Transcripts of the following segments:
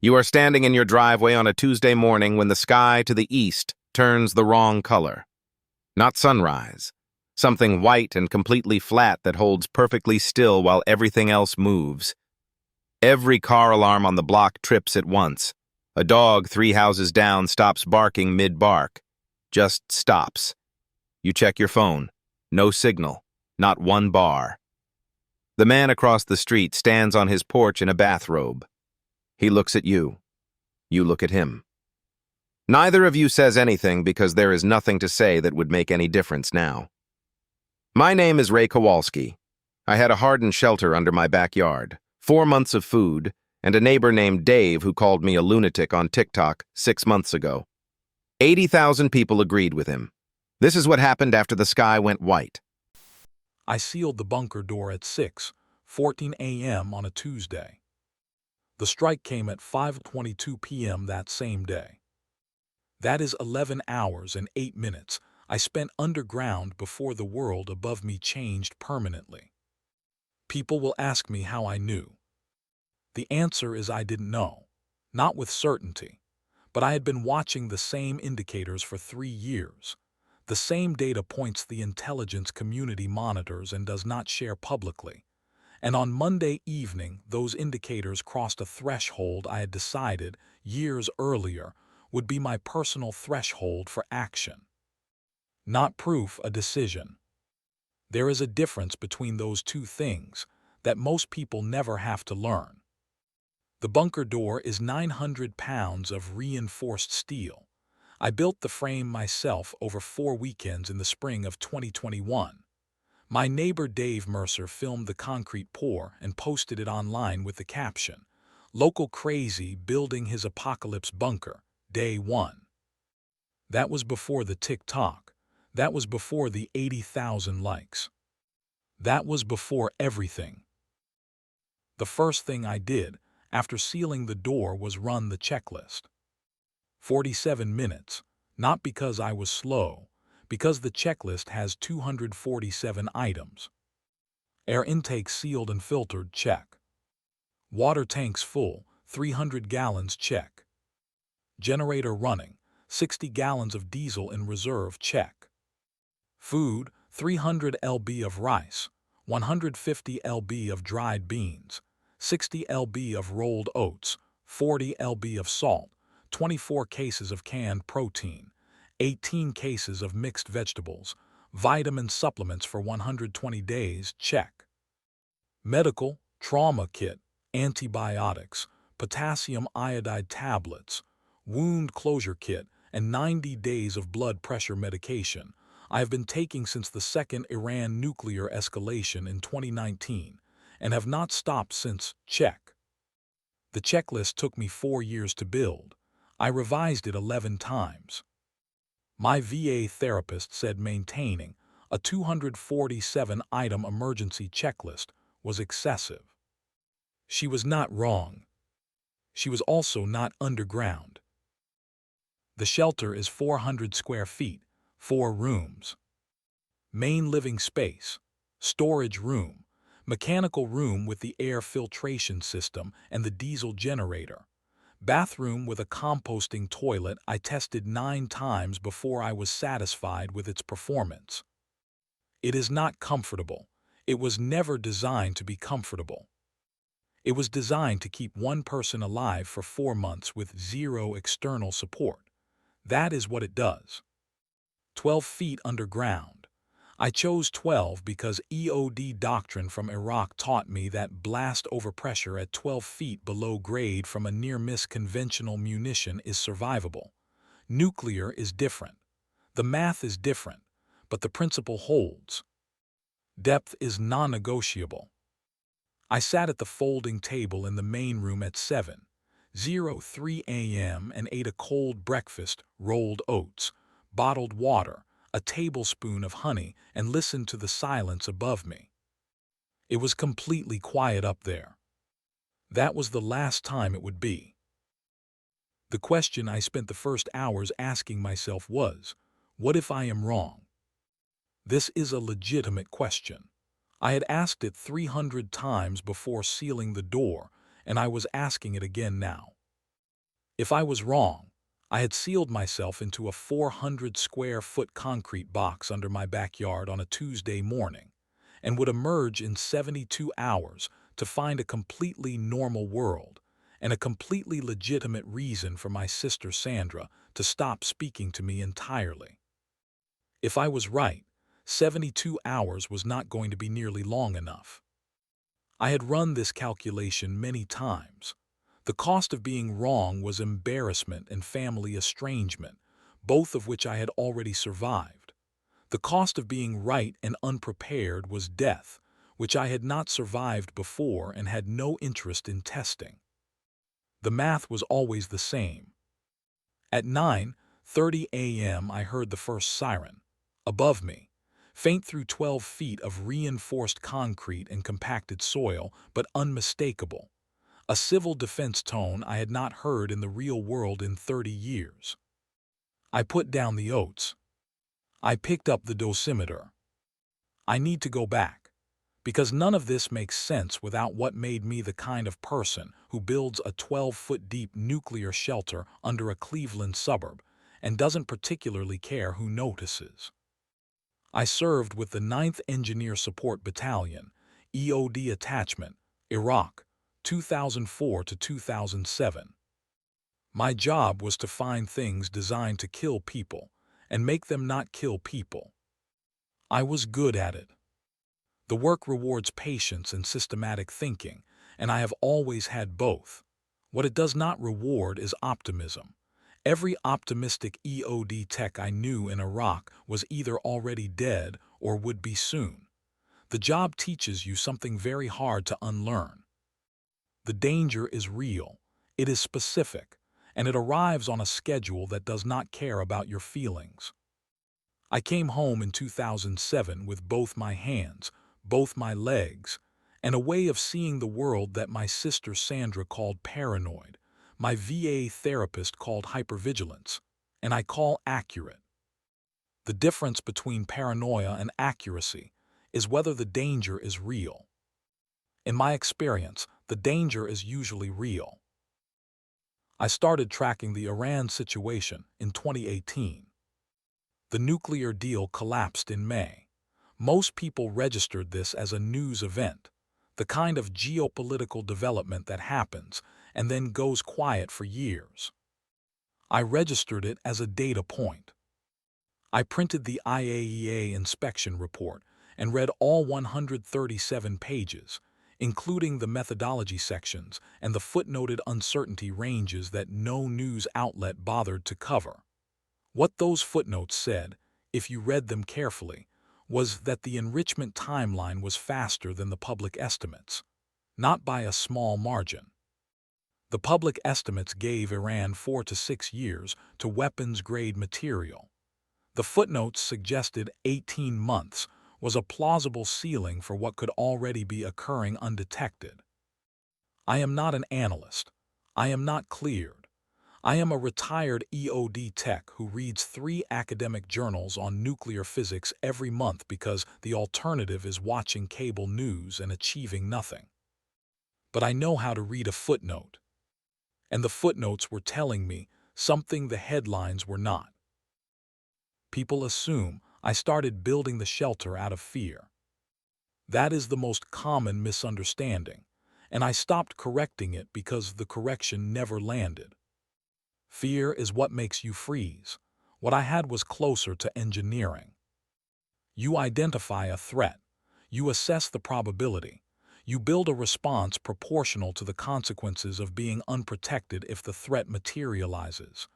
You are standing in your driveway on a Tuesday morning when the sky to the east turns the wrong color. Not sunrise. Something white and completely flat that holds perfectly still while everything else moves. Every car alarm on the block trips at once. A dog 3 houses down stops barking mid-bark. Just stops. You check your phone. No signal. Not one bar. The man across the street stands on his porch in a bathrobe. He looks at you. You look at him. Neither of you says anything because there is nothing to say that would make any difference now. My name is Kowalski. I had a hardened shelter under my backyard, 4 months of food, and a neighbor named Dave who called me a lunatic on TikTok 6 months ago. 80,000 people agreed with him. This is what happened after the sky went white. I sealed the bunker door at 6:14 a.m. on a Tuesday. The strike came at 5:22 p.m. that same day. That is 11 hours and 8 minutes I spent underground before the world above me changed permanently. People will ask me how I knew. The answer is I didn't know, not with certainty, but I had been watching the same indicators for 3 years. The same data points the intelligence community monitors and does not share publicly. And on Monday evening, those indicators crossed a threshold I had decided, years earlier, would be my personal threshold for action. Not proof, a decision. There is a difference between those two things that most people never have to learn. The bunker door is 900 pounds of reinforced steel. I built the frame myself over 4 weekends in the spring of 2021. My neighbor Dave Mercer filmed the concrete pour and posted it online with the caption, "Local crazy building his apocalypse bunker, day 1." That was before the TikTok. That was before the 80,000 likes. That was before everything. The first thing I did after sealing the door was run the checklist. 47 minutes, not because I was slow, because the checklist has 247 items. Air intake sealed and filtered, check. Water tanks full, 300 gallons, check. Generator running, 60 gallons of diesel in reserve, check. Food, 300 lb of rice, 150 lb of dried beans, 60 lb of rolled oats, 40 lb of salt, 24 cases of canned protein, 18 cases of mixed vegetables, vitamin supplements for 120 days, check. Medical, trauma kit, antibiotics, potassium iodide tablets, wound closure kit, and 90 days of blood pressure medication I have been taking since the second Iran nuclear escalation in 2019 and have not stopped since, check. The checklist took me 4 years to build. I revised it 11 times. My VA therapist said maintaining a 247-item emergency checklist was excessive. She was not wrong. She was also not underground. The shelter is 400 square feet, 4 rooms. Main living space, storage room, mechanical room with the air filtration system and the diesel generator. Bathroom with a composting toilet I tested 9 times before I was satisfied with its performance. It is not comfortable. It was never designed to be comfortable. It was designed to keep one person alive for 4 months with 0 external support. That is what it does. 12 feet underground. I chose 12 because EOD doctrine from Iraq taught me that blast overpressure at 12 feet below grade from a near-miss conventional munition is survivable. Nuclear is different. The math is different, but the principle holds. Depth is non-negotiable. I sat at the folding table in the main room at 7:03 a.m. and ate a cold breakfast, rolled oats, bottled water, a tablespoon of honey, and listened to the silence above me. It was completely quiet up there. That was the last time it would be. The question I spent the first hours asking myself was, what if I am wrong? This is a legitimate question. I had asked it 300 times before sealing the door, and I was asking it again now. If I was wrong, I had sealed myself into a 400-square-foot concrete box under my backyard on a Tuesday morning and would emerge in 72 hours to find a completely normal world and a completely legitimate reason for my sister Sandra to stop speaking to me entirely. If I was right, 72 hours was not going to be nearly long enough. I had run this calculation many times. The cost of being wrong was embarrassment and family estrangement, both of which I had already survived. The cost of being right and unprepared was death, which I had not survived before and had no interest in testing. The math was always the same. At 9:30 a.m. I heard the first siren. Above me, faint through 12 feet of reinforced concrete and compacted soil, but unmistakable. A civil defense tone I had not heard in the real world in 30 years. I put down the oats. I picked up the dosimeter. I need to go back, because none of this makes sense without what made me the kind of person who builds a 12-foot deep nuclear shelter under a Cleveland suburb and doesn't particularly care who notices. I served with the 9th Engineer Support Battalion, EOD Attachment, Iraq, 2004 to 2007. My job was to find things designed to kill people and make them not kill people. I was good at it. The work rewards patience and systematic thinking, and I have always had both. What it does not reward is optimism. Every optimistic EOD tech I knew in Iraq was either already dead or would be soon. The job teaches you something very hard to unlearn. The danger is real, it is specific, and it arrives on a schedule that does not care about your feelings. I came home in 2007 with both my hands, both my legs, and a way of seeing the world that my sister Sandra called paranoid, my VA therapist called hypervigilance, and I call accurate. The difference between paranoia and accuracy is whether the danger is real. In my experience, the danger is usually real. I started tracking the Iran situation in 2018. The nuclear deal collapsed in May. Most people registered this as a news event, the kind of geopolitical development that happens and then goes quiet for years. I registered it as a data point. I printed the IAEA inspection report and read all 137 pages, including the methodology sections and the footnoted uncertainty ranges that no news outlet bothered to cover. What those footnotes said, if you read them carefully, was that the enrichment timeline was faster than the public estimates, not by a small margin. The public estimates gave Iran 4 to 6 years to weapons-grade material. The footnotes suggested 18 months was a plausible ceiling for what could already be occurring undetected. I am not an analyst. I am not cleared. I am a retired EOD tech who reads 3 academic journals on nuclear physics every month because the alternative is watching cable news and achieving nothing. But I know how to read a footnote. And the footnotes were telling me something the headlines were not. People assume I started building the shelter out of fear. That is the most common misunderstanding, and I stopped correcting it because the correction never landed. Fear is what makes you freeze. What I had was closer to engineering. You identify a threat. You assess the probability. You build a response proportional to the consequences of being unprotected if the threat materializes.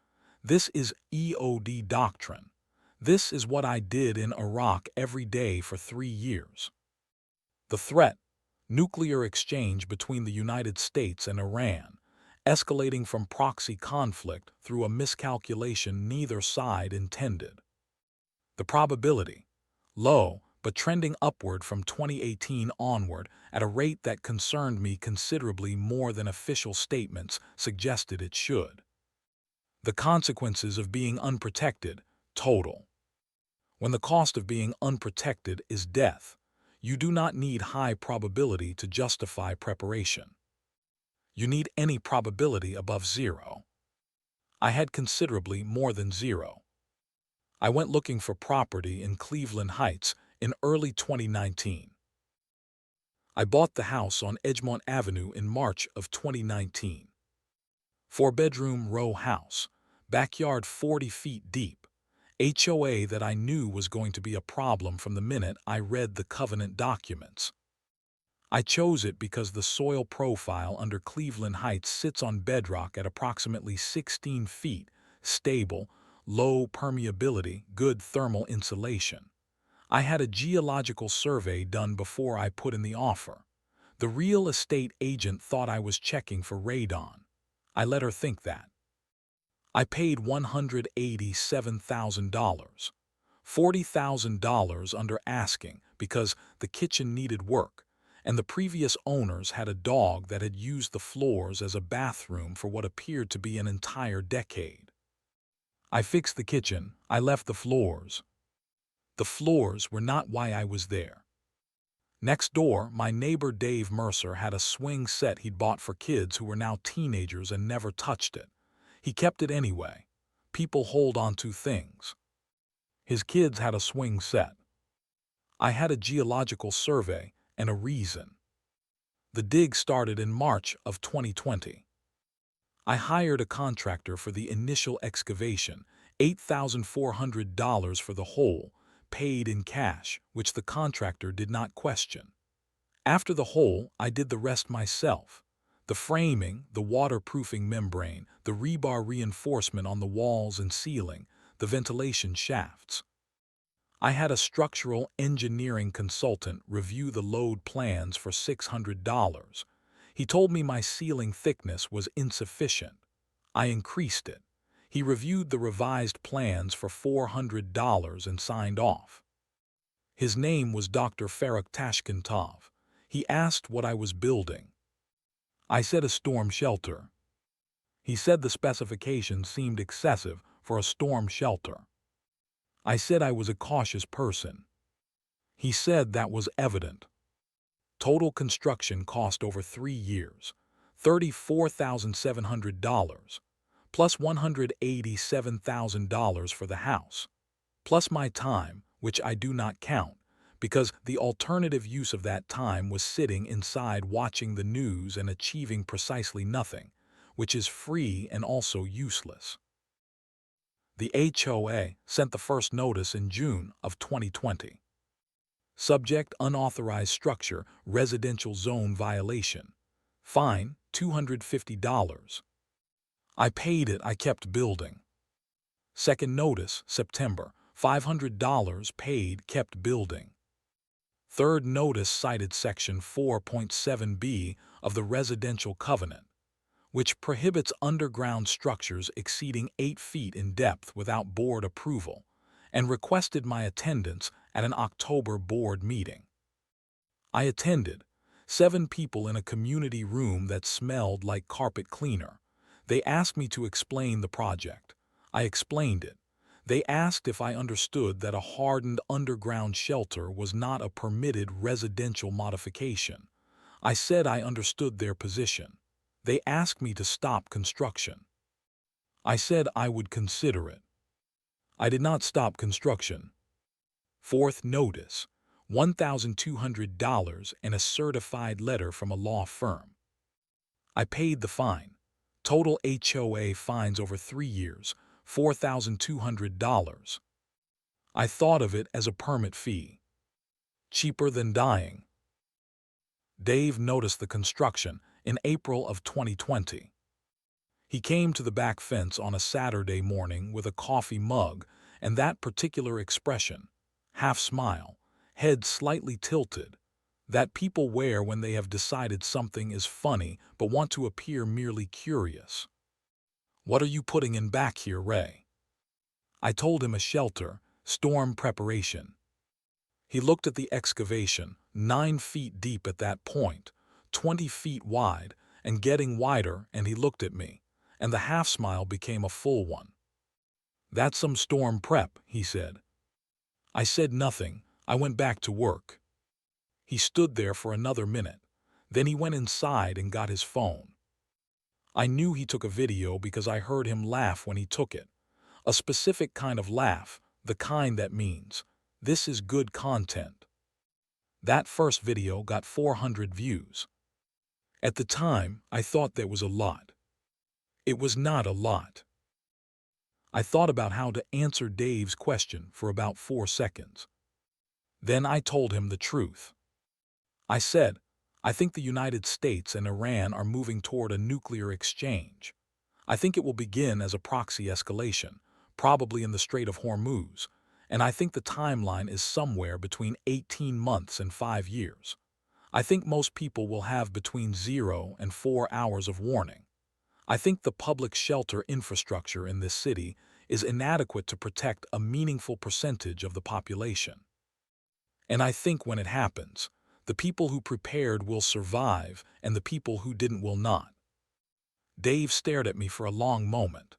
This is EOD doctrine. This is what I did in Iraq every day for 3 years. The threat, nuclear exchange between the United States and Iran, escalating from proxy conflict through a miscalculation neither side intended. The probability, low but trending upward from 2018 onward at a rate that concerned me considerably more than official statements suggested it should. The consequences of being unprotected, total. When the cost of being unprotected is death, you do not need high probability to justify preparation. You need any probability above 0. I had considerably more than zero. I went looking for property in Cleveland Heights in early 2019. I bought the house on Edgemont Avenue in March of 2019. 4-bedroom row house, backyard 40 feet deep, HOA that I knew was going to be a problem from the minute I read the covenant documents. I chose it because the soil profile under Cleveland Heights sits on bedrock at approximately 16 feet, stable, low permeability, good thermal insulation. I had a geological survey done before I put in the offer. The real estate agent thought I was checking for radon. I let her think that. I paid $187,000, $40,000 under asking because the kitchen needed work, and the previous owners had a dog that had used the floors as a bathroom for what appeared to be an entire decade. I fixed the kitchen, I left the floors. The floors were not why I was there. Next door, my neighbor Dave Mercer had a swing set he'd bought for kids who were now teenagers and never touched it. He kept it anyway. People hold on to things. His kids had a swing set. I had a geological survey and a reason. The dig started in March of 2020. I hired a contractor for the initial excavation, $8,400 for the hole, paid in cash, which the contractor did not question. After the hole, I did the rest myself. The framing, the waterproofing membrane, the rebar reinforcement on the walls and ceiling, the ventilation shafts. I had a structural engineering consultant review the load plans for $600. He told me my ceiling thickness was insufficient. I increased it. He reviewed the revised plans for $400 and signed off. His name was Dr. Faruk Tashkentov. He asked what I was building. I said a storm shelter. He said the specifications seemed excessive for a storm shelter. I said I was a cautious person. He said that was evident. Total construction cost over 3 years, $34,700, plus $187,000 for the house, plus my time, which I do not count, because the alternative use of that time was sitting inside watching the news and achieving precisely nothing, which is free and also useless. The HOA sent the first notice in June of 2020. Subject: unauthorized structure, residential zone violation. Fine: $250. I paid it, I kept building. Second notice, September, $500 paid, kept building. Third notice cited Section 4.7b of the Residential Covenant, which prohibits underground structures exceeding 8 feet in depth without board approval, and requested my attendance at an October board meeting. I attended. 7 people in a community room that smelled like carpet cleaner. They asked me to explain the project. I explained it. They asked if I understood that a hardened underground shelter was not a permitted residential modification. I said I understood their position. They asked me to stop construction. I said I would consider it. I did not stop construction. Fourth notice, $1,200 and a certified letter from a law firm. I paid the fine. Total HOA fines over 3 years, $4,200. I thought of it as a permit fee. Cheaper than dying. Dave noticed the construction in April of 2020. He came to the back fence on a Saturday morning with a coffee mug and that particular expression, half smile, head slightly tilted, that people wear when they have decided something is funny but want to appear merely curious. "What are you putting in back here, Ray?" I told him a shelter, storm preparation. He looked at the excavation, 9 feet deep at that point, 20 feet wide, and getting wider, and he looked at me, and the half-smile became a full one. "That's some storm prep," he said. I said nothing. I went back to work. He stood there for another minute. Then he went inside and got his phone. I knew he took a video because I heard him laugh when he took it. A specific kind of laugh, the kind that means, "This is good content." That first video got 400 views. At the time, I thought that was a lot. It was not a lot. I thought about how to answer Dave's question for about 4 seconds. Then I told him the truth. I said, I think the United States and Iran are moving toward a nuclear exchange. I think it will begin as a proxy escalation, probably in the Strait of Hormuz, and I think the timeline is somewhere between 18 months and 5 years. I think most people will have between 0 and 4 hours of warning. I think the public shelter infrastructure in this city is inadequate to protect a meaningful percentage of the population. And I think when it happens, the people who prepared will survive and the people who didn't will not. Dave stared at me for a long moment.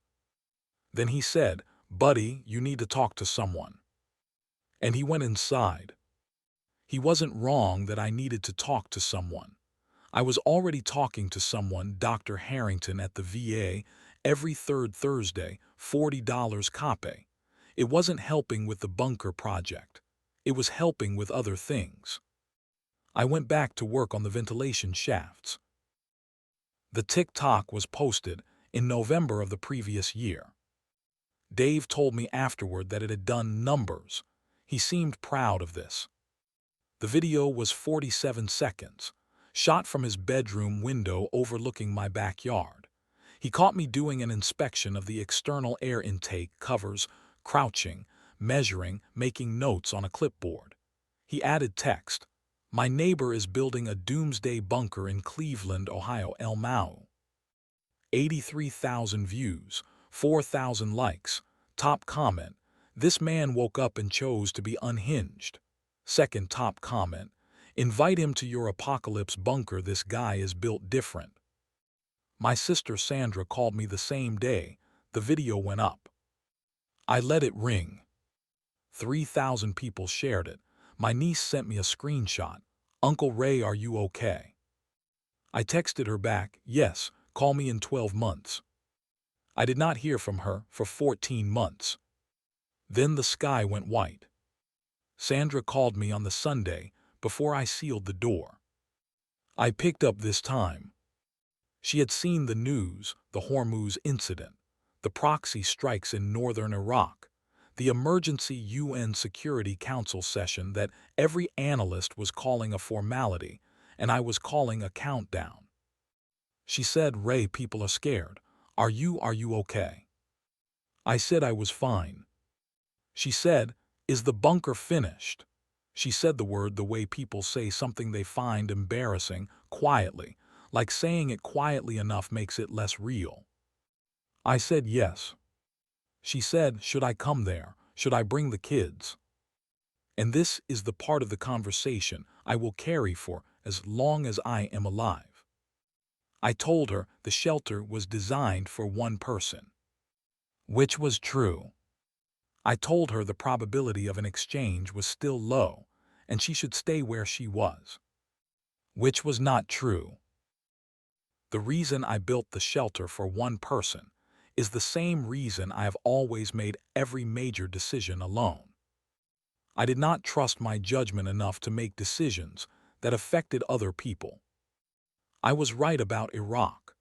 Then he said, "Buddy, you need to talk to someone." And he went inside. He wasn't wrong that I needed to talk to someone. I was already talking to someone, Dr. Harrington at the VA, every third Thursday, $40 copay. It wasn't helping with the bunker project. It was helping with other things. I went back to work on the ventilation shafts. The TikTok was posted in November of the previous year. Dave told me afterward that it had done numbers. He seemed proud of this. The video was 47 seconds, shot from his bedroom window overlooking my backyard. He caught me doing an inspection of the external air intake covers, crouching, measuring, making notes on a clipboard. He added text. My neighbor is building a doomsday bunker in Cleveland, Ohio, El Mau. 83,000 views, 4,000 likes. Top comment, this man woke up and chose to be unhinged. Second top comment, invite him to your apocalypse bunker, this guy is built different. My sister Sandra called me the same day. The video went up. I let it ring. 3,000 people shared it. My niece sent me a screenshot. Uncle Ray, are you okay? I texted her back, yes, call me in 12 months. I did not hear from her for 14 months. Then the sky went white. Sandra called me on the Sunday before I sealed the door. I picked up this time. She had seen the news, the Hormuz incident, the proxy strikes in northern Iraq, the emergency UN Security Council session that every analyst was calling a formality, and I was calling a countdown. She said, Ray, people are scared. Are you okay? I said I was fine. She said, is the bunker finished? She said the word the way people say something they find embarrassing, quietly, like saying it quietly enough makes it less real. I said yes. She said, should I come there? Should I bring the kids? And this is the part of the conversation I will carry for as long as I am alive. I told her the shelter was designed for one person, which was true. I told her the probability of an exchange was still low, and she should stay where she was, which was not true. The reason I built the shelter for one person is the same reason I have always made every major decision alone. I did not trust my judgment enough to make decisions that affected other people. I was right about Iraq.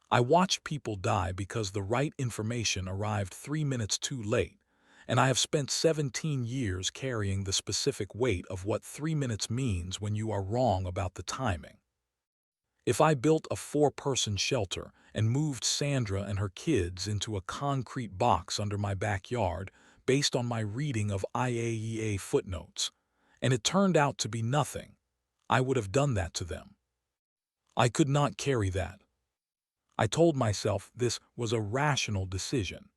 I watched people die because the right information arrived 3 minutes too late, and I have spent 17 years carrying the specific weight of what 3 minutes means when you are wrong about the timing. If I built a 4-person shelter and moved Sandra and her kids into a concrete box under my backyard based on my reading of IAEA footnotes, and it turned out to be nothing, I would have done that to them. I could not carry that. I told myself this was a rational decision.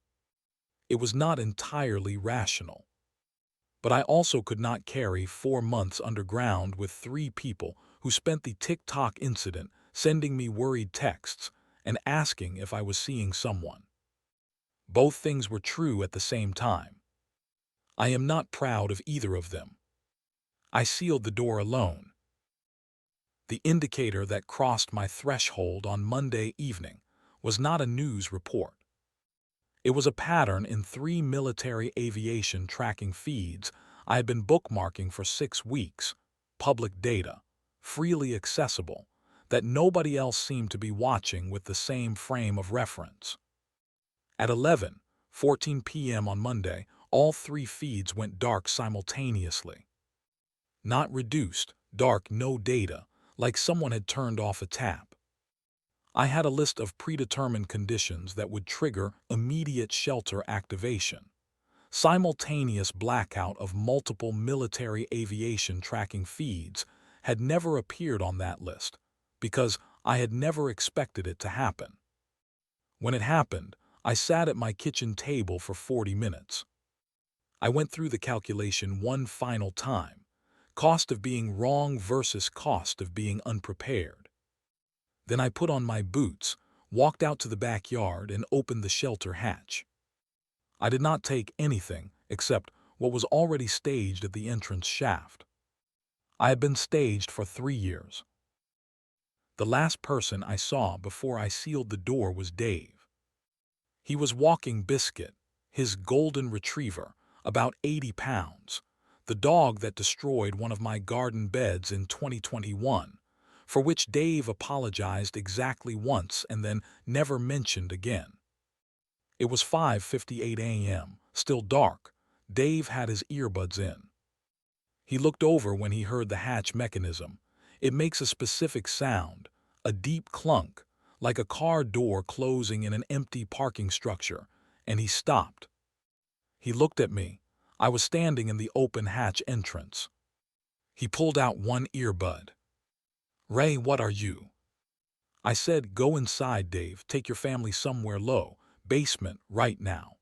It was not entirely rational. But I also could not carry 4 months underground with 3 people who spent the TikTok incident sending me worried texts and asking if I was seeing someone. Both things were true at the same time. I am not proud of either of them. I sealed the door alone. The indicator that crossed my threshold on Monday evening was not a news report. It was a pattern in 3 military aviation tracking feeds I had been bookmarking for 6 weeks, public data, freely accessible, that nobody else seemed to be watching with the same frame of reference. At 11:14 p.m. on Monday, all 3 feeds went dark simultaneously. Not reduced, dark, no data, like someone had turned off a tap. I had a list of predetermined conditions that would trigger immediate shelter activation. Simultaneous blackout of multiple military aviation tracking feeds had never appeared on that list, because I had never expected it to happen. When it happened, I sat at my kitchen table for 40 minutes. I went through the calculation one final time: cost of being wrong versus cost of being unprepared. Then I put on my boots, walked out to the backyard, and opened the shelter hatch. I did not take anything except what was already staged at the entrance shaft. I had been staged for 3 years. The last person I saw before I sealed the door was Dave. He was walking Biscuit, his golden retriever, about 80 pounds, the dog that destroyed one of my garden beds in 2021, for which Dave apologized exactly once and then never mentioned again. It was 5:58 a.m., still dark. Dave had his earbuds in. He looked over when he heard the hatch mechanism. It makes a specific sound, a deep clunk, like a car door closing in an empty parking structure, and he stopped. He looked at me. I was standing in the open hatch entrance. He pulled out one earbud. "Ray, what are you?" I said, "Go inside, Dave. Take your family somewhere low. Basement, right now."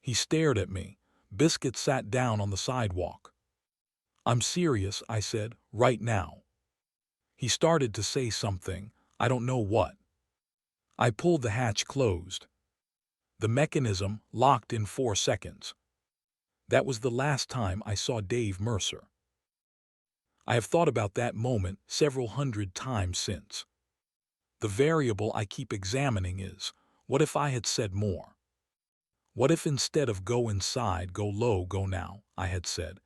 He stared at me. Biscuit sat down on the sidewalk. "I'm serious," I said, "right now." He started to say something, I don't know what. I pulled the hatch closed. The mechanism locked in 4 seconds. That was the last time I saw Dave Mercer. I have thought about that moment several hundred times since. The variable I keep examining is, what if I had said more? What if instead of "go inside, go low, go now," I had said,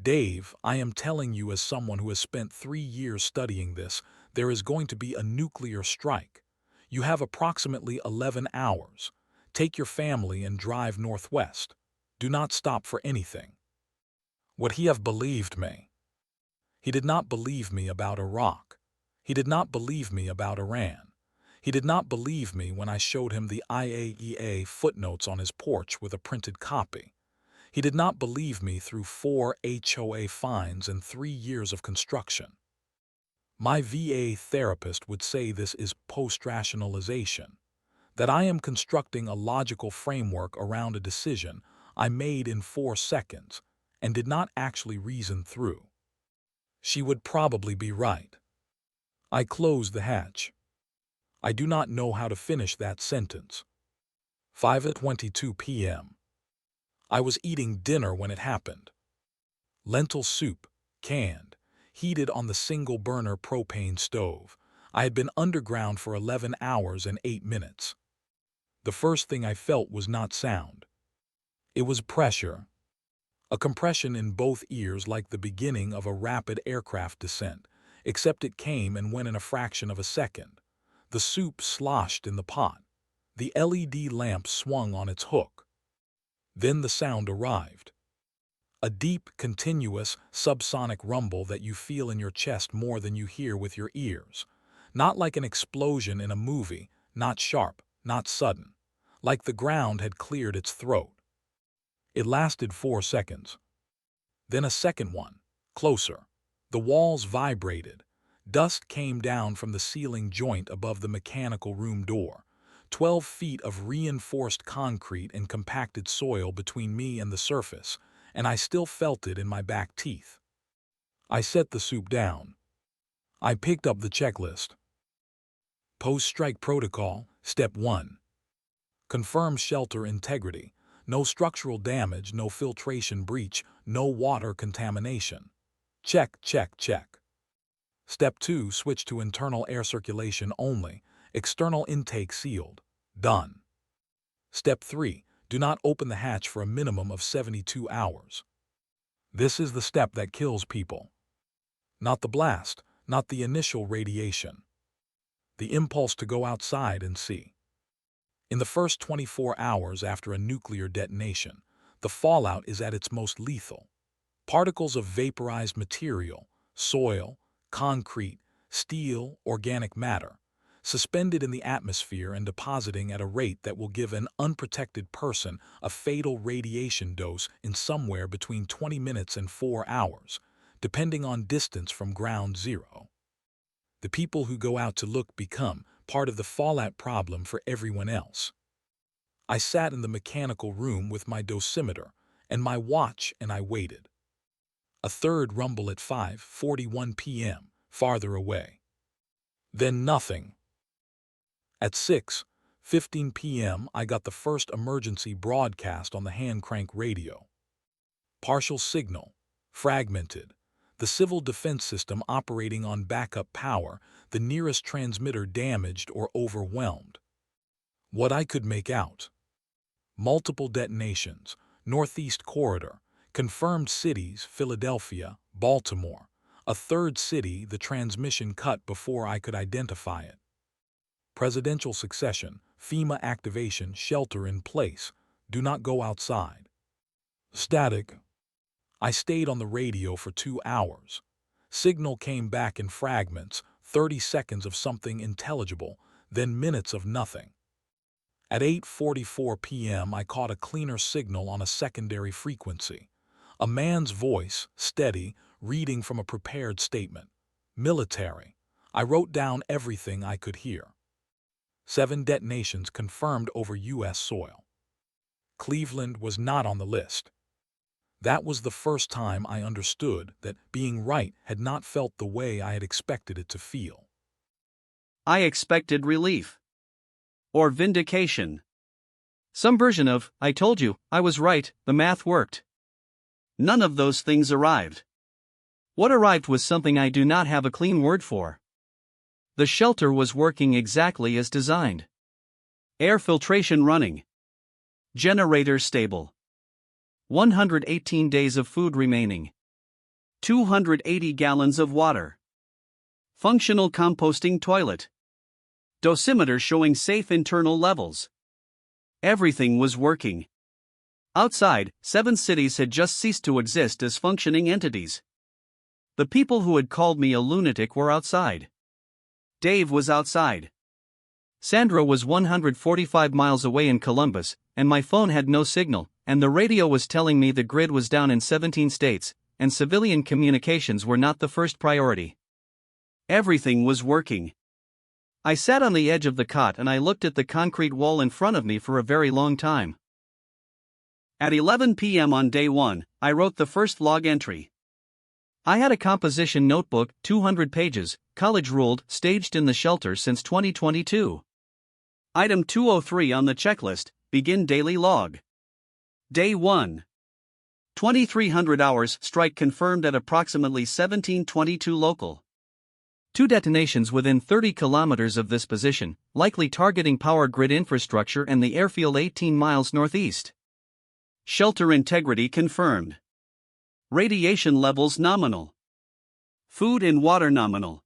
"Dave, I am telling you as someone who has spent 3 years studying this, there is going to be a nuclear strike. You have approximately 11 hours. Take your family and drive northwest. Do not stop for anything." Would he have believed me? He did not believe me about Iraq. He did not believe me about Iran. He did not believe me when I showed him the IAEA footnotes on his porch with a printed copy. He did not believe me through 4 HOA fines and 3 years of construction. My VA therapist would say this is post-rationalization, that I am constructing a logical framework around a decision I made in 4 seconds and did not actually reason through. She would probably be right. I closed the hatch. I do not know how to finish that sentence. 5:22 p.m. I was eating dinner when it happened. Lentil soup, canned, heated on the single-burner propane stove. I had been underground for 11 hours and 8 minutes. The first thing I felt was not sound. It was pressure. A compression in both ears like the beginning of a rapid aircraft descent, except it came and went in a fraction of a second. The soup sloshed in the pot. The LED lamp swung on its hook. Then the sound arrived. A deep, continuous, subsonic rumble that you feel in your chest more than you hear with your ears. Not like an explosion in a movie, not sharp, not sudden. Like the ground had cleared its throat. It lasted 4 seconds. Then a second one, closer. The walls vibrated. Dust came down from the ceiling joint above the mechanical room door. 12 feet of reinforced concrete and compacted soil between me and the surface, and I still felt it in my back teeth. I set the soup down. I picked up the checklist. Post-strike protocol, Step 1. Confirm shelter integrity. No structural damage, no filtration breach, no water contamination. Check, check, check. Step 2. Switch to internal air circulation only. External intake sealed. Done. Step 3. Do not open the hatch for a minimum of 72 hours. This is the step that kills people. Not the blast, not the initial radiation. The impulse to go outside and see. In the first 24 hours after a nuclear detonation, the fallout is at its most lethal. Particles of vaporized material, soil, concrete, steel, organic matter, suspended in the atmosphere and depositing at a rate that will give an unprotected person a fatal radiation dose in somewhere between 20 minutes and 4 hours, depending on distance from ground zero. The people who go out to look become part of the fallout problem for everyone else. I sat in the mechanical room with my dosimeter and my watch and I waited. A third rumble at 5:41 p.m., farther away. Then nothing. At 6:15 p.m. I got the first emergency broadcast on the hand crank radio. Partial signal, fragmented, the civil defense system operating on backup power, the nearest transmitter damaged or overwhelmed. What I could make out. Multiple detonations, Northeast Corridor, confirmed cities, Philadelphia, Baltimore. A third city, the transmission cut before I could identify it. Presidential succession, FEMA activation, shelter in place, do not go outside. Static. I stayed on the radio for 2 hours. Signal came back in fragments, 30 seconds of something intelligible, then minutes of nothing. At 8:44 p.m. I caught a cleaner signal on a secondary frequency. A man's voice, steady, reading from a prepared statement. Military. I wrote down everything I could hear. 7 detonations confirmed over U.S. soil. Cleveland was not on the list. That was the first time I understood that being right had not felt the way I had expected it to feel. I expected relief. Or vindication. Some version of, I told you, I was right, the math worked. None of those things arrived. What arrived was something I do not have a clean word for. The shelter was working exactly as designed. Air filtration running. Generator stable. 118 days of food remaining. 280 gallons of water. Functional composting toilet. Dosimeter showing safe internal levels. Everything was working. Outside, 7 cities had just ceased to exist as functioning entities. The people who had called me a lunatic were outside. Dave was outside. Sandra was 145 miles away in Columbus, and my phone had no signal, and the radio was telling me the grid was down in 17 states, and civilian communications were not the first priority. Everything was working. I sat on the edge of the cot and I looked at the concrete wall in front of me for a very long time. At 11 p.m. on day 1, I wrote the first log entry. I had a composition notebook, 200 pages, college ruled, staged in the shelter since 2022. Item 203 on the checklist, begin daily log. Day 1. 2300 hours, strike confirmed at approximately 1722 local. 2 detonations within 30 kilometers of this position, likely targeting power grid infrastructure and the airfield 18 miles northeast. Shelter integrity confirmed. Radiation levels nominal. Food and water nominal.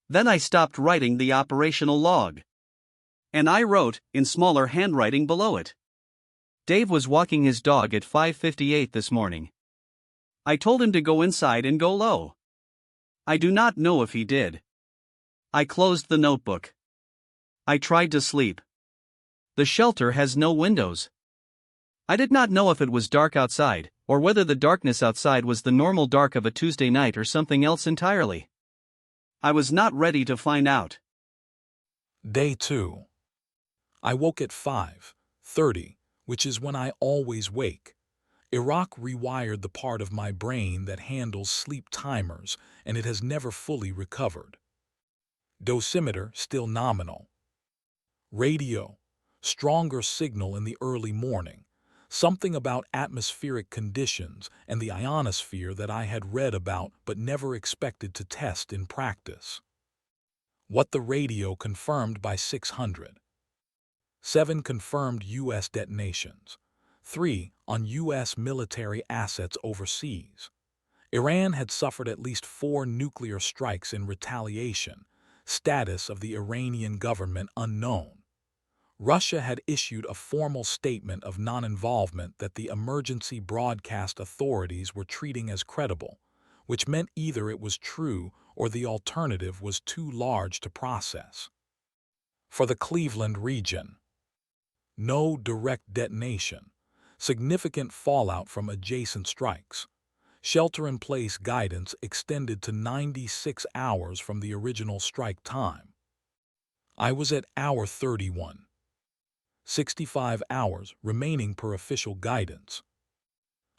Then I stopped writing the operational log. And I wrote, in smaller handwriting below it. Dave was walking his dog at 5:58 this morning. I told him to go inside and go low. I do not know if he did. I closed the notebook. I tried to sleep. The shelter has no windows. I did not know if it was dark outside, or whether the darkness outside was the normal dark of a Tuesday night or something else entirely. I was not ready to find out. Day 2. I woke at 5:30, which is when I always wake. Iraq rewired the part of my brain that handles sleep timers, and it has never fully recovered. Dosimeter still nominal. Radio, stronger signal in the early morning. Something about atmospheric conditions and the ionosphere that I had read about but never expected to test in practice. What the radio confirmed by 600. 7 confirmed U.S. detonations. 3 on U.S. military assets overseas. Iran had suffered at least 4 nuclear strikes in retaliation. Status of the Iranian government unknown. Russia had issued a formal statement of non-involvement that the emergency broadcast authorities were treating as credible, which meant either it was true or the alternative was too large to process. For the Cleveland region, no direct detonation, significant fallout from adjacent strikes. Shelter-in-place guidance extended to 96 hours from the original strike time. I was at hour 31. 65 hours remaining per official guidance.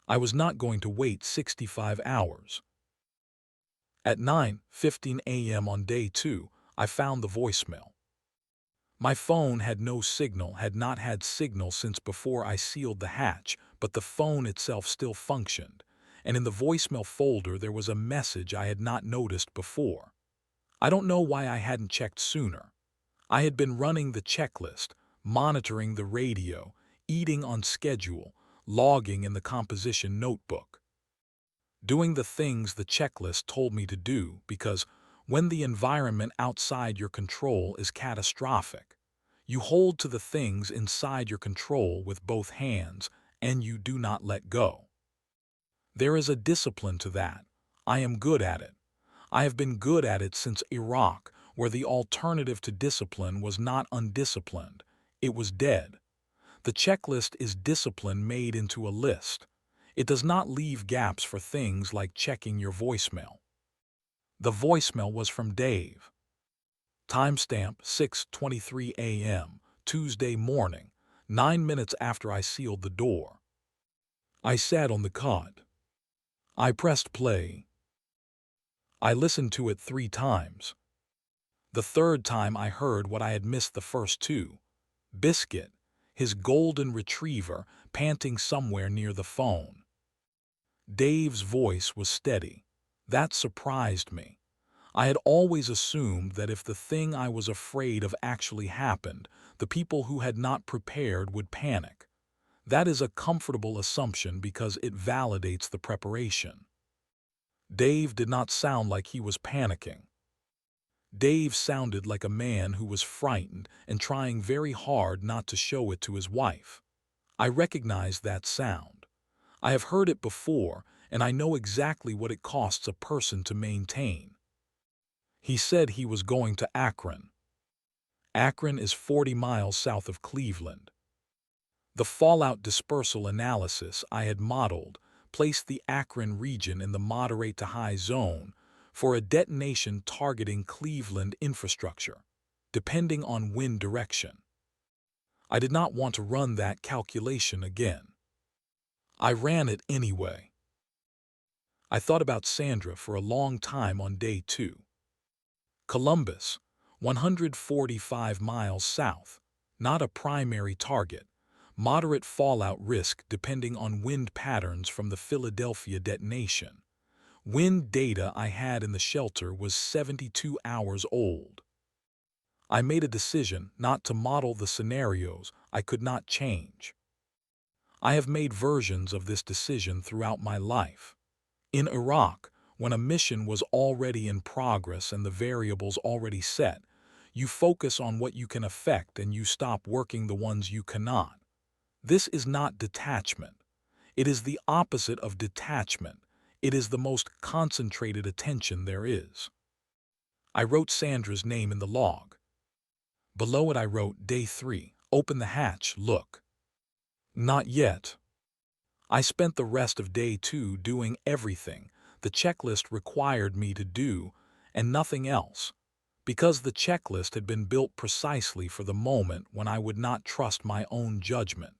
I was not going to wait 65 hours. At 9:15 a.m. on day 2, I found the voicemail. My phone had no signal, had not had signal since before I sealed the hatch, but the phone itself still functioned, and in the voicemail folder there was a message I had not noticed before. I don't know why I hadn't checked sooner. I had been running the checklist, monitoring the radio, eating on schedule, logging in the composition notebook. Doing the things the checklist told me to do because when the environment outside your control is catastrophic, you hold to the things inside your control with both hands and you do not let go. There is a discipline to that. I am good at it. I have been good at it since Iraq, where the alternative to discipline was not undisciplined. It was dead. The checklist is discipline made into a list. It does not leave gaps for things like checking your voicemail. The voicemail was from Dave. Timestamp 6:23 a.m., Tuesday morning, 9 minutes after I sealed the door. I sat on the cot. I pressed play. I listened to it 3 times. The third time I heard what I had missed the first 2. Biscuit, his golden retriever, panting somewhere near the phone. Dave's voice was steady. That surprised me. I had always assumed that if the thing I was afraid of actually happened, the people who had not prepared would panic. That is a comfortable assumption because it validates the preparation. Dave did not sound like he was panicking. Dave sounded like a man who was frightened and trying very hard not to show it to his wife. I recognized that sound. I have heard it before, and I know exactly what it costs a person to maintain. He said he was going to Akron. Akron is 40 miles south of Cleveland. The fallout dispersal analysis I had modeled placed the Akron region in the moderate to high zone for a detonation targeting Cleveland infrastructure, depending on wind direction. I did not want to run that calculation again. I ran it anyway. I thought about Sandra for a long time on day 2. Columbus, 145 miles south, not a primary target, moderate fallout risk depending on wind patterns from the Philadelphia detonation. Wind data I had in the shelter was 72 hours old. I made a decision not to model the scenarios I could not change. I have made versions of this decision throughout my life. In Iraq, when a mission was already in progress and the variables already set, you focus on what you can affect and you stop working the ones you cannot. This is not detachment. It is the opposite of detachment. It is the most concentrated attention there is. I wrote Sandra's name in the log. Below it I wrote, Day 3, open the hatch, look. Not yet. I spent the rest of day 2 doing everything the checklist required me to do and nothing else, because the checklist had been built precisely for the moment when I would not trust my own judgment.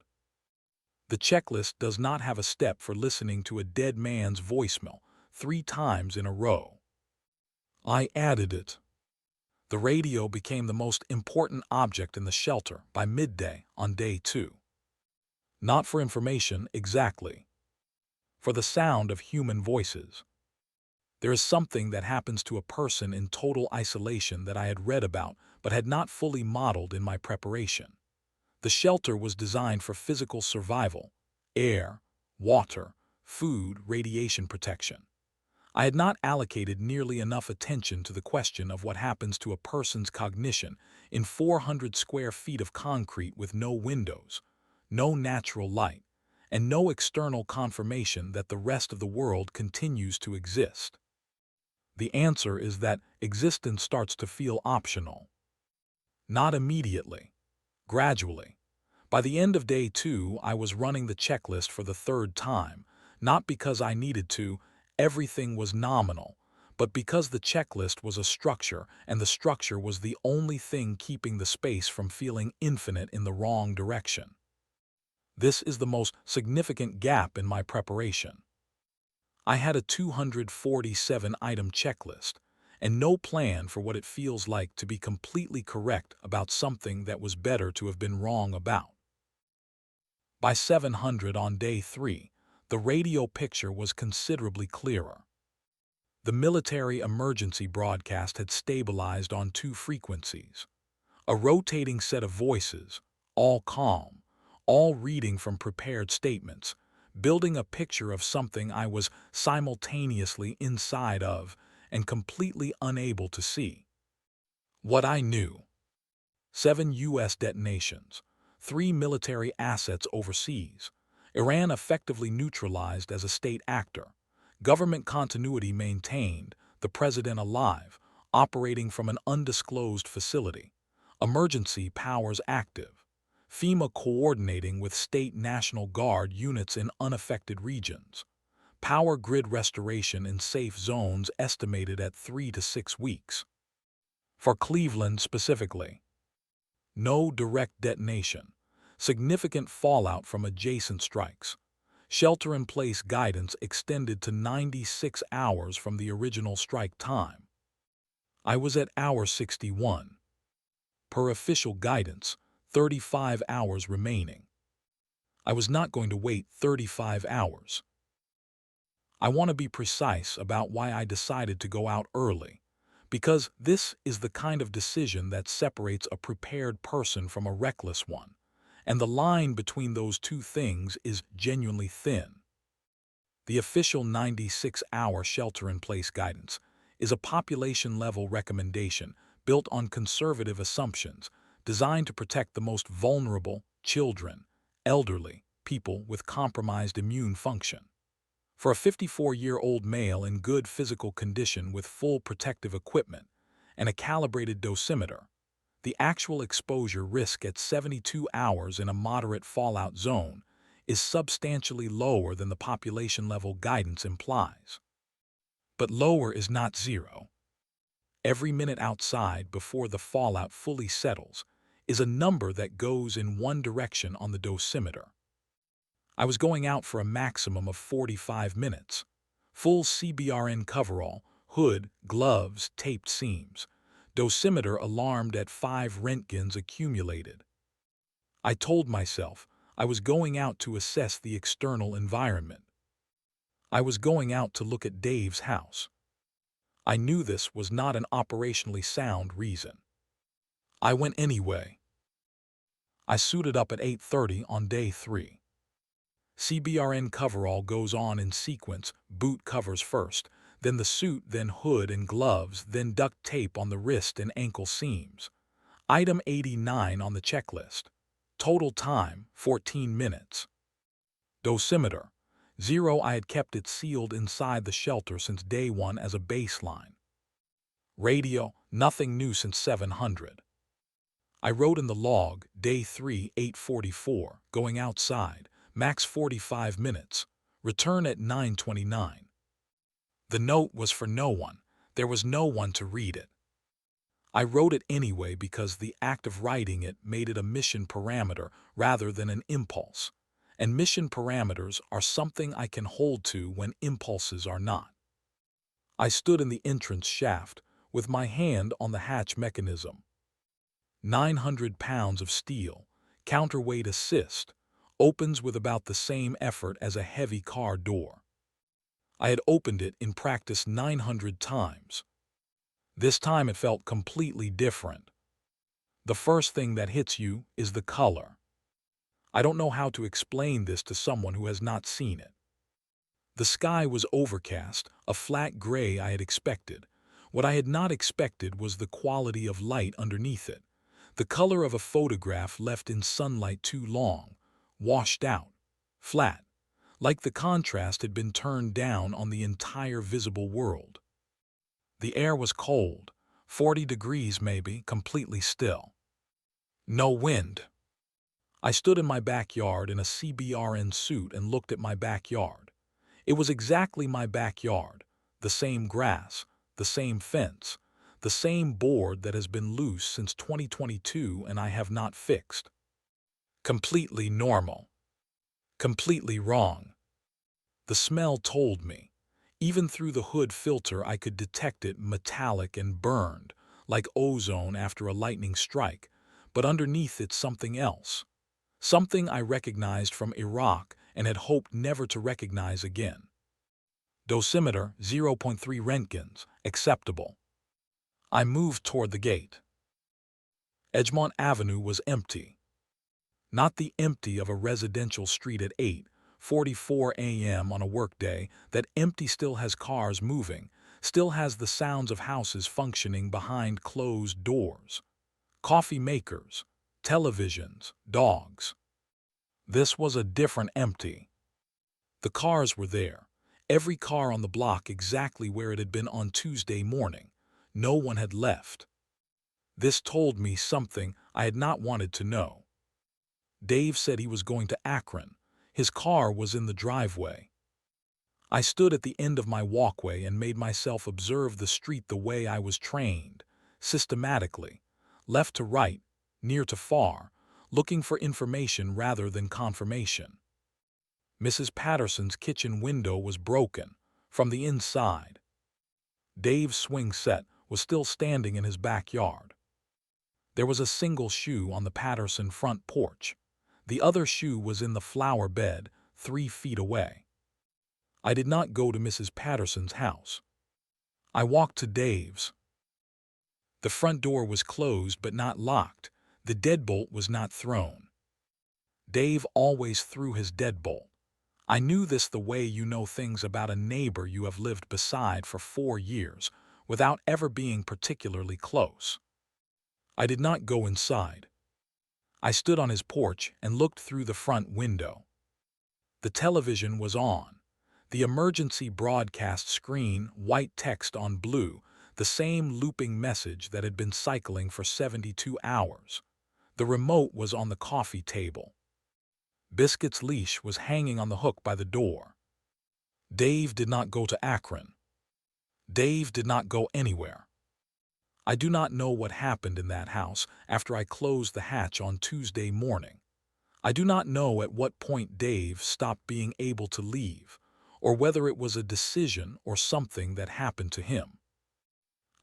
The checklist does not have a step for listening to a dead man's voicemail 3 times in a row. I added it. The radio became the most important object in the shelter by midday on day 2. Not for information exactly. For the sound of human voices. There is something that happens to a person in total isolation that I had read about but had not fully modeled in my preparation. The shelter was designed for physical survival: air, water, food, radiation protection. I had not allocated nearly enough attention to the question of what happens to a person's cognition in 400 square feet of concrete with no windows, no natural light, and no external confirmation that the rest of the world continues to exist. The answer is that existence starts to feel optional. Not immediately, gradually. By the end of day 2, I was running the checklist for the third time, not because I needed to, everything was nominal, but because the checklist was a structure, and the structure was the only thing keeping the space from feeling infinite in the wrong direction. This is the most significant gap in my preparation. I had a 247-item checklist, and no plan for what it feels like to be completely correct about something that was better to have been wrong about. By 700 on day 3, the radio picture was considerably clearer. The military emergency broadcast had stabilized on 2 frequencies. A rotating set of voices, all calm, all reading from prepared statements, building a picture of something I was simultaneously inside of and completely unable to see. What I knew: 7 U.S. detonations, 3 military assets overseas, Iran effectively neutralized as a state actor, government continuity maintained, the president alive, operating from an undisclosed facility, emergency powers active, FEMA coordinating with state National Guard units in unaffected regions, power grid restoration in safe zones estimated at 3 to 6 weeks. For Cleveland specifically, no direct detonation, significant fallout from adjacent strikes, shelter-in-place guidance extended to 96 hours from the original strike time. I was at hour 61. Per official guidance, 35 hours remaining. I was not going to wait 35 hours. I want to be precise about why I decided to go out early, because this is the kind of decision that separates a prepared person from a reckless one, and the line between those two things is genuinely thin. The official 96-hour shelter-in-place guidance is a population-level recommendation built on conservative assumptions designed to protect the most vulnerable: children, elderly, people with compromised immune function. For a 54-year-old male in good physical condition with full protective equipment and a calibrated dosimeter, the actual exposure risk at 72 hours in a moderate fallout zone is substantially lower than the population-level guidance implies. But lower is not zero. Every minute outside before the fallout fully settles is a number that goes in one direction on the dosimeter. I was going out for a maximum of 45 minutes. Full CBRN coverall, hood, gloves, taped seams. Dosimeter alarmed at 5 Röntgens accumulated. I told myself I was going out to assess the external environment. I was going out to look at Dave's house. I knew this was not an operationally sound reason. I went anyway. I suited up at 8:30 on day 3. CBRN coverall goes on in sequence: boot covers first, then the suit, then hood and gloves, then duct tape on the wrist and ankle seams. Item 89 on the checklist. Total time, 14 minutes. Dosimeter, 0. I had kept it sealed inside the shelter since day 1 as a baseline. Radio, nothing new since 700. I wrote in the log, day 3, 8:44, going outside, max 45 minutes, return at 9:29. The note was for no one. There was no one to read it. I wrote it anyway because the act of writing it made it a mission parameter rather than an impulse, and mission parameters are something I can hold to when impulses are not. I stood in the entrance shaft with my hand on the hatch mechanism. 900 pounds of steel, counterweight assist, opens with about the same effort as a heavy car door. I had opened it in practice 900 times. This time it felt completely different. The first thing that hits you is the color. I don't know how to explain this to someone who has not seen it. The sky was overcast, a flat gray I had expected. What I had not expected was the quality of light underneath it. The color of a photograph left in sunlight too long, washed out, flat, like the contrast had been turned down on the entire visible world. The air was cold, 40 degrees maybe, completely still. No wind. I stood in my backyard in a CBRN suit and looked at my backyard. It was exactly my backyard, the same grass, the same fence, the same board that has been loose since 2022 and I have not fixed. Completely normal. Completely wrong. The smell told me. Even through the hood filter I could detect it metallic and burned, like ozone after a lightning strike, but underneath it's something else. Something I recognized from Iraq and had hoped never to recognize again. Dosimeter 0.3 Röntgens, acceptable. I moved toward the gate. Edgemont Avenue was empty. Not the empty of a residential street at 8:44 a.m. on a workday. That empty still has cars moving, still has the sounds of houses functioning behind closed doors. Coffee makers, televisions, dogs. This was a different empty. The cars were there. Every car on the block exactly where it had been on Tuesday morning. No one had left. This told me something I had not wanted to know. Dave said he was going to Akron. His car was in the driveway. I stood at the end of my walkway and made myself observe the street the way I was trained, systematically, left to right, near to far, looking for information rather than confirmation. Mrs. Patterson's kitchen window was broken, from the inside. Dave's swing set was still standing in his backyard. There was a single shoe on the Patterson front porch. The other shoe was in the flower bed, 3 feet away. I did not go to Mrs. Patterson's house. I walked to Dave's. The front door was closed but not locked. The deadbolt was not thrown. Dave always threw his deadbolt. I knew this the way you know things about a neighbor you have lived beside for 4 years, without ever being particularly close. I did not go inside. I stood on his porch and looked through the front window. The television was on. The emergency broadcast screen, white text on blue, the same looping message that had been cycling for 72 hours. The remote was on the coffee table. Biscuit's leash was hanging on the hook by the door. Dave did not go to Akron. Dave did not go anywhere. I do not know what happened in that house after I closed the hatch on Tuesday morning. I do not know at what point Dave stopped being able to leave, or whether it was a decision or something that happened to him.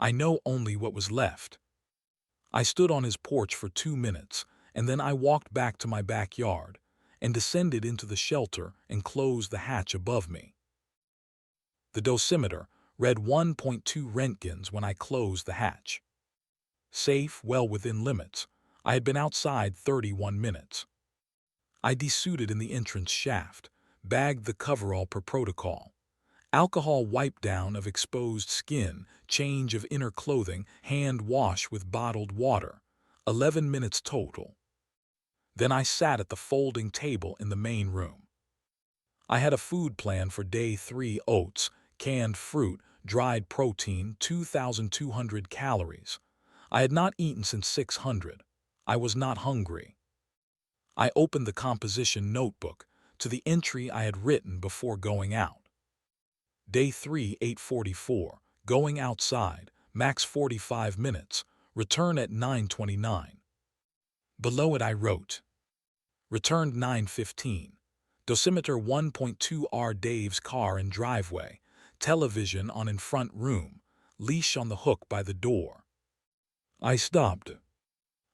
I know only what was left. I stood on his porch for 2 minutes, and then I walked back to my backyard and descended into the shelter and closed the hatch above me. The dosimeter read 1.2 Röntgens when I closed the hatch. Safe, well within limits. I had been outside 31 minutes. I desuited in the entrance shaft, bagged the coverall per protocol. Alcohol wipe down of exposed skin, change of inner clothing, hand wash with bottled water. 11 minutes total. Then I sat at the folding table in the main room. I had a food plan for day 3: oats, canned fruit, dried protein, 2,200 calories. I had not eaten since 600. I was not hungry. I opened the composition notebook to the entry I had written before going out. Day 3, 8:44, going outside, max 45 minutes, return at 9:29. Below it I wrote, returned 9:15, dosimeter 1.2 R. Dave's car and driveway, television on in front room, leash on the hook by the door. I stopped.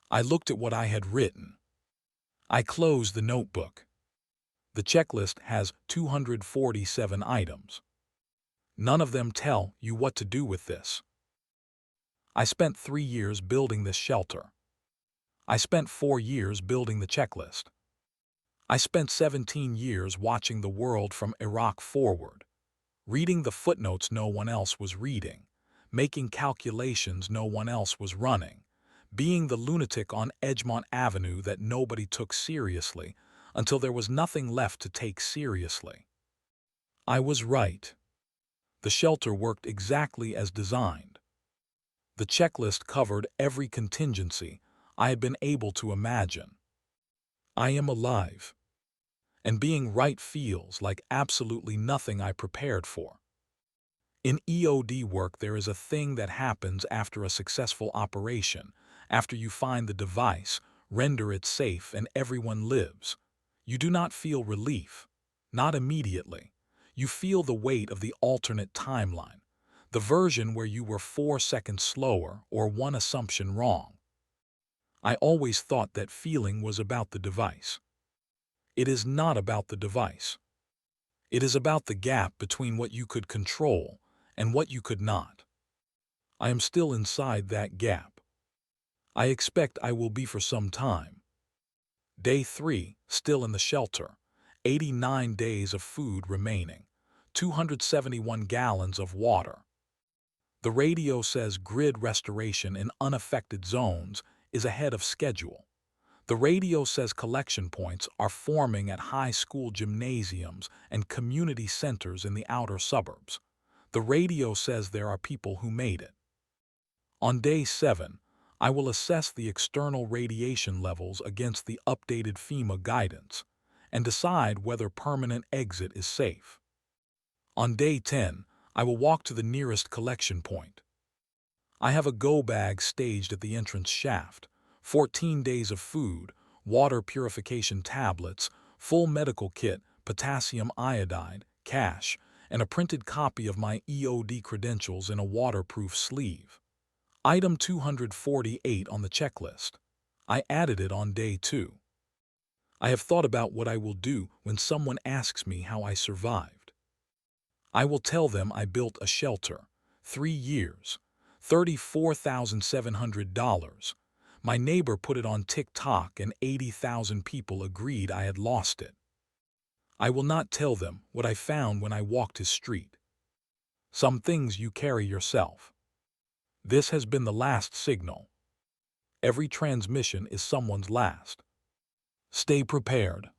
I looked at what I had written. I closed the notebook. The checklist has 247 items. None of them tell you what to do with this. I spent 3 years building this shelter. I spent 4 years building the checklist. I spent 17 years watching the world from Iraq forward, reading the footnotes no one else was reading, making calculations no one else was running, being the lunatic on Edgemont Avenue that nobody took seriously until there was nothing left to take seriously. I was right. The shelter worked exactly as designed. The checklist covered every contingency I had been able to imagine. I am alive. And being right feels like absolutely nothing I prepared for. In EOD work, there is a thing that happens after a successful operation, after you find the device, render it safe, and everyone lives. You do not feel relief, not immediately. You feel the weight of the alternate timeline, the version where you were 4 seconds slower or one assumption wrong. I always thought that feeling was about the device. It is not about the device. It is about the gap between what you could control and what you could not. I am still inside that gap. I expect I will be for some time. Day 3, still in the shelter, 89 days of food remaining, 271 gallons of water. The radio says grid restoration in unaffected zones is ahead of schedule. The radio says collection points are forming at high school gymnasiums and community centers in the outer suburbs. The radio says there are people who made it. On day 7, I will assess the external radiation levels against the updated FEMA guidance and decide whether permanent exit is safe. On day 10, I will walk to the nearest collection point. I have a go bag staged at the entrance shaft, 14 days of food, water purification tablets, full medical kit, potassium iodide, cash, and a printed copy of my EOD credentials in a waterproof sleeve. Item 248 on the checklist. I added it on day 2. I have thought about what I will do when someone asks me how I survived. I will tell them I built a shelter, 3 years, $34,700. My neighbor put it on TikTok and 80,000 people agreed I had lost it. I will not tell them what I found when I walked his street. Some things you carry yourself. This has been the last signal. Every transmission is someone's last. Stay prepared.